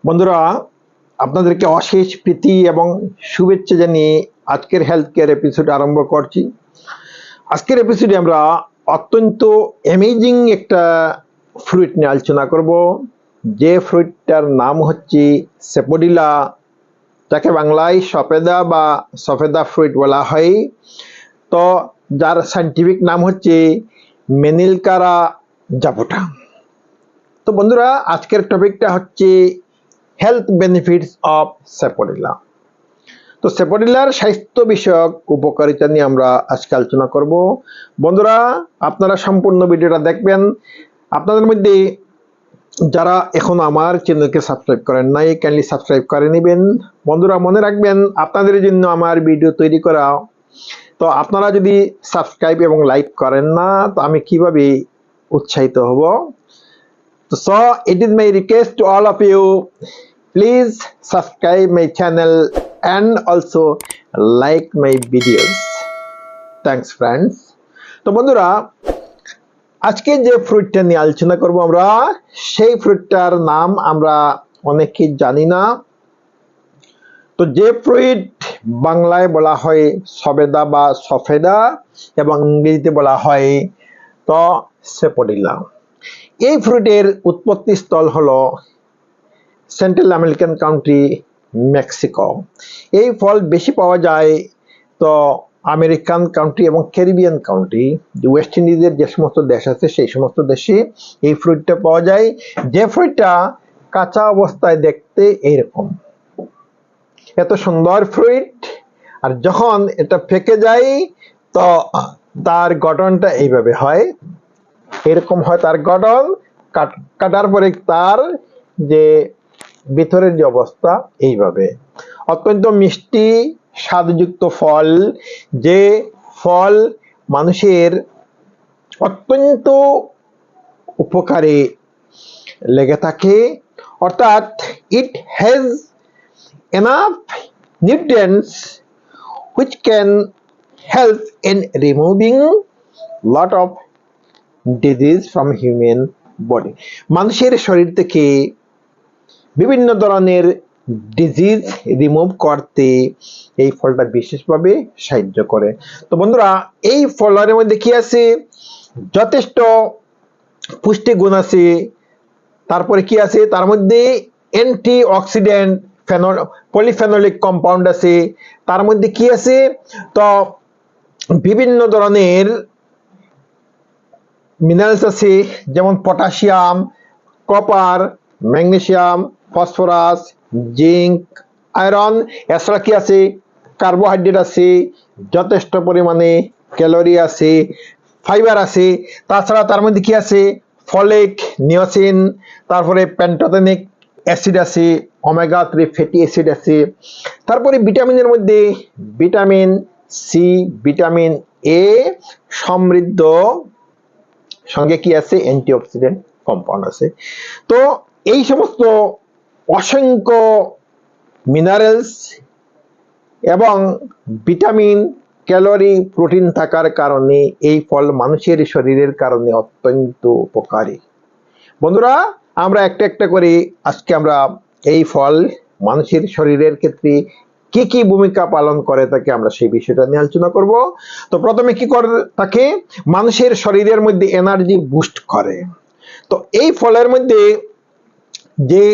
বন্ধুরা, আপনাদেরকে অশেষ প্রীতি এবং শুভেচ্ছা জানিয়ে আজকের হেলথ কেয়ার এপিসোড আরম্ভ করছি। আজকের এপিসোডে আমরা অত্যন্ত অ্যামেজিং একটা ফ্রুট নিয়ে আলোচনা করব, যে ফ্রুটটার নাম হচ্ছে সেপোডিলা, যাকে বাংলায় সফেদা বা সফেদা ফ্রুট বলা হয়। তো যার সাইন্টিফিক নাম হচ্ছে মেনিলকারা জাপোটা। তো বন্ধুরা, আজকের টপিকটা হচ্ছে হেলথ বেনিফিটস অফ সেপোডিলা। তো সেপোডিলার স্বাস্থ্য বিষয়ক উপকারিতা নিয়ে আমরা আজকে আলোচনা করব। বন্ধুরা, আপনারা সম্পূর্ণ ভিডিওটা দেখবেন। আপনাদের মধ্যে যারা এখন আমার চ্যানেলকে সাবস্ক্রাইব করেন নাই, কাইন্ডলি সাবস্ক্রাইব করে নেবেন। বন্ধুরা, মনে রাখবেন আপনাদের জন্য আমার ভিডিও তৈরি করা। তো আপনারা যদি সাবস্ক্রাইব এবং লাইক করেন না, তো আমি কিভাবে উৎসাহিত হব? So it is my request to all of you, please subscribe my channel and also like my videos. Thanks friends. তো বন্ধুরা, আজকে যে ফ্রুটটা নিয়ে আলোচনা করব আমরা, সেই ফ্রুটটার নাম আমরা অনেকেই জানি না। তো যে ফ্রুট বাংলায় বলা হয় সবেদা বা সফেদা এবং ইংরেজিতে বলা হয় তো সেপোডিলা। এই ফ্রুটের উৎপত্তি স্থল হলো সেন্ট্রাল আমেরিকান কান্ট্রি মেক্সিকো। এই ফল বেশি পাওয়া যায় তো আমেরিকান কান্ট্রি এবং ক্যারিবিয়ান কান্ট্রি, ওয়েস্ট ইন্ডিজের যে সমস্ত দেশ আছে সেই সমস্ত দেশে এই ফ্রুটটা পাওয়া যায়। যে ফ্রুটটা কাঁচা অবস্থায় দেখতে এইরকম, এত সুন্দর ফ্রুট, আর যখন এটা পেকে যায় তো তার গঠনটা এইভাবে হয়, এরকম হয় তার গঠন। কাটার পরে তার যে ভিতরের যে অবস্থা এইভাবে, অত্যন্ত মিষ্টি স্বাদযুক্ত ফল, যে ফল মানুষের অত্যন্ত উপকারে লেগে থাকে। অর্থাৎ it has enough nutrients which can help in removing lot of disease from human body. মানুষের শরীর থেকে বিভিন্ন ধরনের ডিজিজ রিমুভ করতে এই ফলটা বিশেষভাবে সাহায্য করে। তো বন্ধুরা, এই ফলের মধ্যে কি আছে? যথেষ্ট পুষ্টি গুণ আছে। তারপরে কি আছে? তার মধ্যে অ্যান্টি অক্সিডেন্ট পলিফেনোলিক কম্পাউন্ড আছে। তার মধ্যে কি আছে? তো বিভিন্ন ধরনের মিনারেলস আছে, যেমন potassium, copper, magnesium, phosphorus, zinc, iron. এছাড়া কি আছে? কার্বোহাইড্রেট আছে, যথেষ্ট পরিমাণে ক্যালোরি আছে, ফাইবার আছে। তাছাড়া তার মধ্যে কি আছে? ফলিক, নিওসিন, তারপরে প্যান্টোথেনিক অ্যাসিড আছে, ওমেগা 3 ফ্যাটি অ্যাসিড আছে। তারপরে ভিটামিনের মধ্যে ভিটামিন সি, ভিটামিন এ সমৃদ্ধ, সঙ্গে কি আছে? অ্যান্টিঅক্সিডেন্ট কম্পাউন্ড আছে। তো এই সমস্ত অসংখ্য মিনারেলস এবং ভিটামিন, ক্যালোরি, প্রোটিন থাকার কারণে এই ফল মানুষের শরীরের কারণে অত্যন্ত উপকারী। বন্ধুরা, আমরা একটা একটা করে আজকে আমরা এই ফল মানুষের শরীরের ক্ষেত্রে কি কি ভূমিকা পালন করে থাকে আমরা সেই বিষয়টা নিয়ে আলোচনা করব। তো প্রথমে কি করে থাকে? মানুষের শরীরের মধ্যে এনার্জি বুস্ট করে। তো এই ফলের মধ্যে যে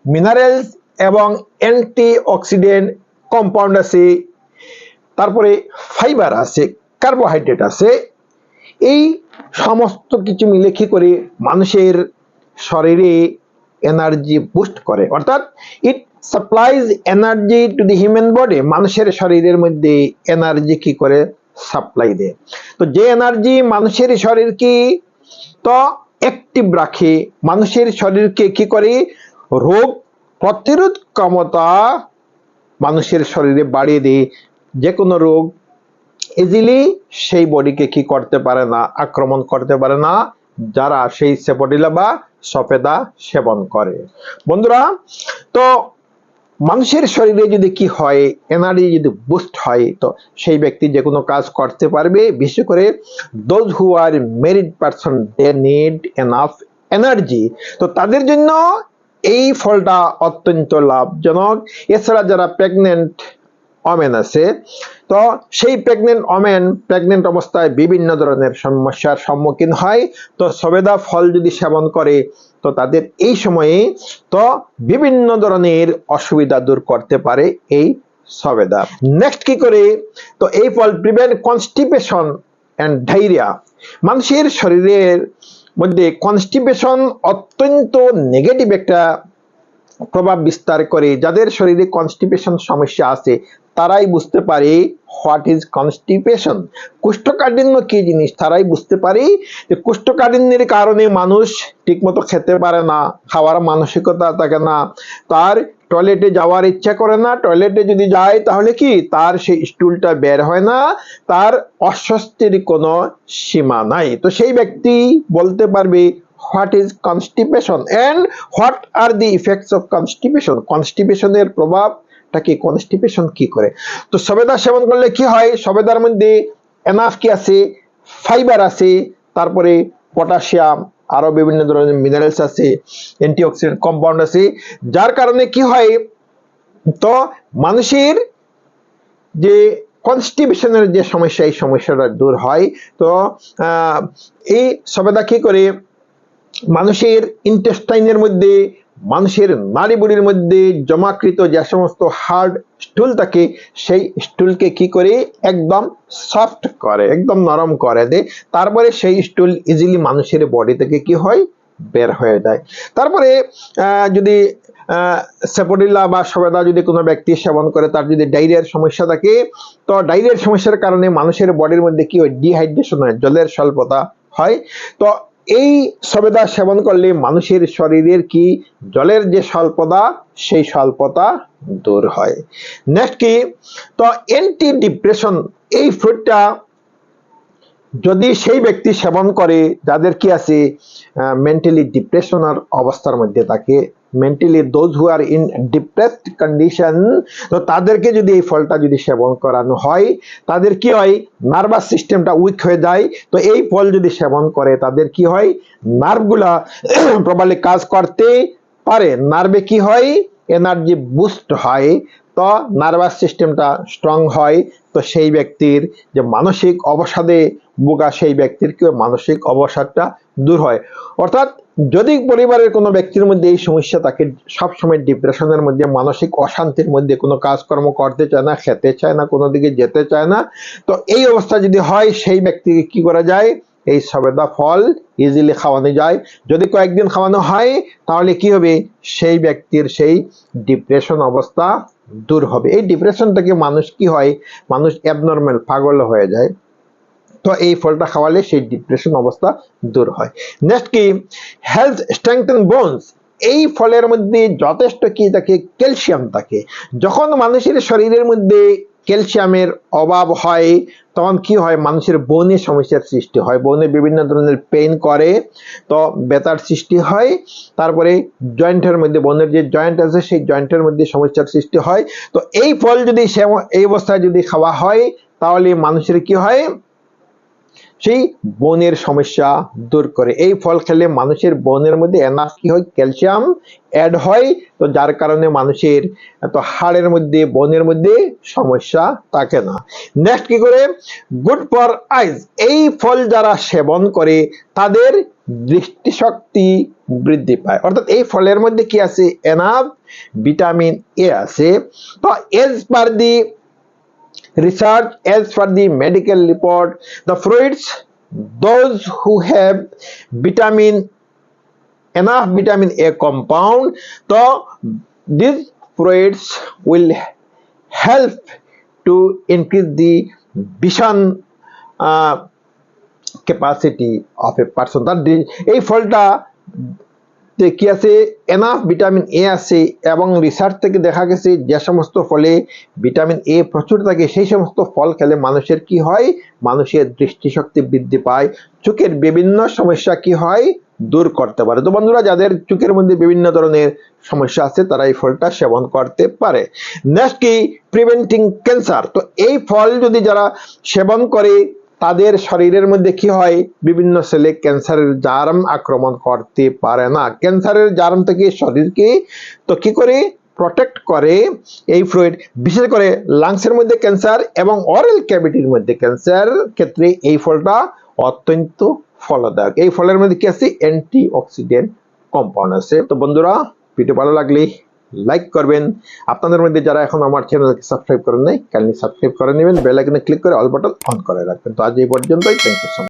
মিনারেলস এবং অ্যান্টি অক্সিডেন্ট কম্পাউন্ড আছে, তারপরে ফাইবার আছে, কার্বোহাইড্রেট আছে, এই সমস্ত কিছু মিলে কি করে মানুষের শরীরে এনার্জি বুস্ট করে। অর্থাৎ it supplies energy to the human body. মানুষের শরীরের মধ্যে এনার্জি কি করে? সাপ্লাই দেয়। তো যে এনার্জি মানুষের শরীরকে তো অ্যাক্টিভ রাখে, মানুষের শরীরকে কি করে? রোগ প্রতিরোধ ক্ষমতা মানুষের শরীরে বাড়িয়ে দেয়। যে কোনো রোগ ইজিলি সেই বডিকে কি করতে পারে না, আক্রমণ করতে পারে না, যারা সেই সেপোডিলা বা সফেদা সেবন করে। বন্ধুরা, তো মানুষের শরীরে যদি কি হয়, এনার্জি যদি বুস্ট হয়, তো সেই ব্যক্তি যে কোনো কাজ করতে পারবে। বিশেষ করে those who are married person, they need enough energy. তো তাদের জন্য এই ফলটা অত্যন্ত লাভজনক। এছাড়া যারা প্রেগনেন্ট ওমেন আছে, তো সেই প্রেগনেন্ট অবস্থায় বিভিন্ন ধরনের সমস্যার সম্মুখীন হয়, তো সবেদা ফল যদি সেবন করে তো তাদের এই সময়ে তো বিভিন্ন ধরনের অসুবিধা দূর করতে পারে এই সবেদা। নেক্সট কি করে, তো এই ফল প্রিভেন্ট কনস্টিপেশন এন্ড ডায়রিয়া। মানুষের শরীরের মধ্যে কনস্টিপেশন অত্যন্ত নেগেটিভ একটা প্রভাব বিস্তার করে। যাদের শরীরে কনস্টিপেশন সমস্যা আছে তারাই বুঝতে পারে হোয়াট ইজ কনস্টিপেশন, কোষ্ঠকাঠিন্য কি জিনিস তারাই বুঝতে পারে যে কোষ্ঠকাঠিন্যের কারণে মানুষ ঠিকমতো খেতে পারে না, খাওয়ার মানসিকতা থাকে না, তার টয়লেটে যাওয়ার ইচ্ছা করে না, টয়লেটে যদি যায় তাহলে কি তার সেই স্টুলটা বের হয় না, তার অস্বস্তির কোনো সীমা নাই। তো সেই ব্যক্তি বলতে পারবে what is constipation and what are the effects of constipation, কনস্টিপেশনের প্রভাবটা কি, কনস্টিপেশন কি করে। তো সবেদা সেবন করলে কি হয়, সবেদার মধ্যে এনাফ কি আছে, ফাইবার আছে, তারপরে পটাশিয়াম, আরো বিভিন্ন ধরনের মিনারেলস আছে, অ্যান্টিঅক্সিডেন্ট কম্পাউন্ড আছে, যার কারণে কি হয়, তো মানুষের যে কনস্টিপেশনের যে সমস্যা এই সমস্যাটা দূর হয়। তো এই সবেদা কি করে, মানুষের ইন্টেস্টাইনের মধ্যে, মানুষের নাড়িবুড়ির মধ্যে জমাকৃত যে সমস্ত হার্ড স্টুল থাকে সেই স্টুলকে কি করে একদম সফট করে, একদম নরম করে দেয়, তারপরে সেই স্টুল ইজিলি মানুষের বডি থেকে কি হয় বের হয়ে যায়। তারপরে যদি সেপোডিলা বা সবেদা যদি কোনো ব্যক্তি সেবন করে, তার যদি ডায়রিয়ার সমস্যা থাকে, তো ডায়রিয়ার সমস্যার কারণে মানুষের বডির মধ্যে কি হয়, ডিহাইড্রেশন হয়, জলের স্বল্পতা হয়। তো এই সবেদা সেবন করলে মানুষের শরীরের কি জলের যে স্বল্পতা সেই স্বল্পতা দূর হয়। নেক্সট কি, তো অ্যান্টি ডিপ্রেশন, এই ফ্রুটটা যদি সেই ব্যক্তি সেবন করে যাদের কি আছে মেন্টালি ডিপ্রেশনের অবস্থার মধ্যে থাকে, mentally those who are in depressed condition, তো তাদেরকে যদি এই ফলটা যদি সেবন করানো হয়, তাদের কি হয়, নার্ভাস সিস্টেমটা উইক হয়ে যায়। তো এই ফল যদি সেবন করে তাদের কি হয়, নার্ভগুলা প্রপারলি কাজ করতে পারে, নার্ভে কি হয়, এনার্জি বুস্ট হয়, তো নার্ভাস সিস্টেমটা স্ট্রং হয়। তো সেই ব্যক্তির যে মানসিক অবসাদে ভোগা সেই ব্যক্তির কি মানসিক অবসাদটা দূর হয়। অর্থাৎ যদি পরিবারের কোনো ব্যক্তির মধ্যে এই সমস্যা থাকে, সবসময় ডিপ্রেশনের মধ্যে, মানসিক অশান্তির মধ্যে, কোনো কাজকর্ম করতে চায় না, খেতে চায় না, কোনো দিকে যেতে চায় না, তো এই অবস্থা যদি হয় সেই ব্যক্তিকে কি করা যায়, এই সবেদা ফল ইজিলি খাওয়ানো যায়। যদি কয়েকদিন খাওয়ানো হয় তাহলে কি হবে, সেই ব্যক্তির সেই ডিপ্রেশন অবস্থা দূর হবে। এই ডিপ্রেশন থেকে মানুষ কি হয়, মানুষ অ্যাবনর্মাল, পাগল হয়ে যায়। তো এই ফলটা খাওয়ালে সেই ডিপ্রেশন অবস্থা দূর হয়। নেক্সট কি, হেলথ স্ট্রেংথেন বোনস, এই ফলের মধ্যে যথেষ্ট কি থাকে, ক্যালসিয়াম থাকে। যখন মানুষের শরীরের মধ্যে ক্যালসিয়ামের অভাব হয় তখন কি হয়, মানুষের বোনের সমস্যার সৃষ্টি হয়, বোনে বিভিন্ন ধরনের পেইন করে, তো ব্যথার সৃষ্টি হয়, তারপরে জয়েন্টের মধ্যে, বোনের যে জয়েন্ট আছে সেই জয়েন্টের মধ্যে সমস্যার সৃষ্টি হয়। তো এই ফল যদি এই অবস্থায় যদি খাওয়া হয় তাহলে মানুষের কি হয়, সেই বোনের সমস্যা দূর করে। এই ফল খেলে মানুষের বোনের মধ্যে এনাফ কি হয়, ক্যালসিয়াম অ্যাড হয়, তো যার কারণে মানুষের তো হাড়ের মধ্যে, বোনের মধ্যে সমস্যা থাকে না। নেক্সট কি করে, গুড ফর আইজ, এই ফল যারা সেবন করে তাদের দৃষ্টিশক্তি বৃদ্ধি পায়। অর্থাৎ এই ফলের মধ্যে কি আছে, এনাফ ভিটামিন এ আছে। তো age per the research, as per the medical report, the fruits, those who have enough vitamin A compound, so these fruits will help to increase the vision capacity of a person. that এই ফলটা কি আছে, enough vitamin A আছে, এবং research থেকে দেখা গেছে যে সমস্ত ফলে ভিটামিন এ প্রচুর থাকে সেই সমস্ত ফল খেলে মানুষের কি হয়, মানুষের দৃষ্টিশক্তি বৃদ্ধি পায়, চোখের বিভিন্ন সমস্যা কি হয় দূর করতে পারে। তো বন্ধুরা, যাদের চোখের মধ্যে বিভিন্ন ধরনের সমস্যা আছে তারা এই ফলটা সেবন করতে পারে। নেক্সট কি, প্রিভেন্টিং ক্যান্সার, তো এই ফল যদি যারা সেবন করে তাদের শরীরের মধ্যে কি হয়, বিভিন্ন সেলে ক্যান্সারের জার্ম আক্রমণ করতে পারে না। ক্যান্সারের জার্ম থেকে শরীরকে তো কি করে প্রোটেক্ট করে এই ফ্লুইড, বিশেষ করে লাংসের মধ্যে ক্যান্সার এবং অরেল ক্যাভিটির মধ্যে ক্যান্সার ক্ষেত্রে এই ফলটা অত্যন্ত ফলদায়ক। এই ফলের মধ্যে কি আছে, অ্যান্টিঅক্সিডেন্ট কম্পাউন্ড আছে। তো বন্ধুরা, ভিডিও ভালো লাগলে লাইক করবেন। আপনাদের মধ্যে যারা এখন আমার চ্যানেলকে সাবস্ক্রাইব করেন নাই, কাইন্ডলি সাবস্ক্রাইব করে নেবেন, বেল আইকনে ক্লিক করে অল বাটন অন করে রাখবেন। তো আজ এই পর্যন্তই, থ্যাংক ইউ সো মাচ।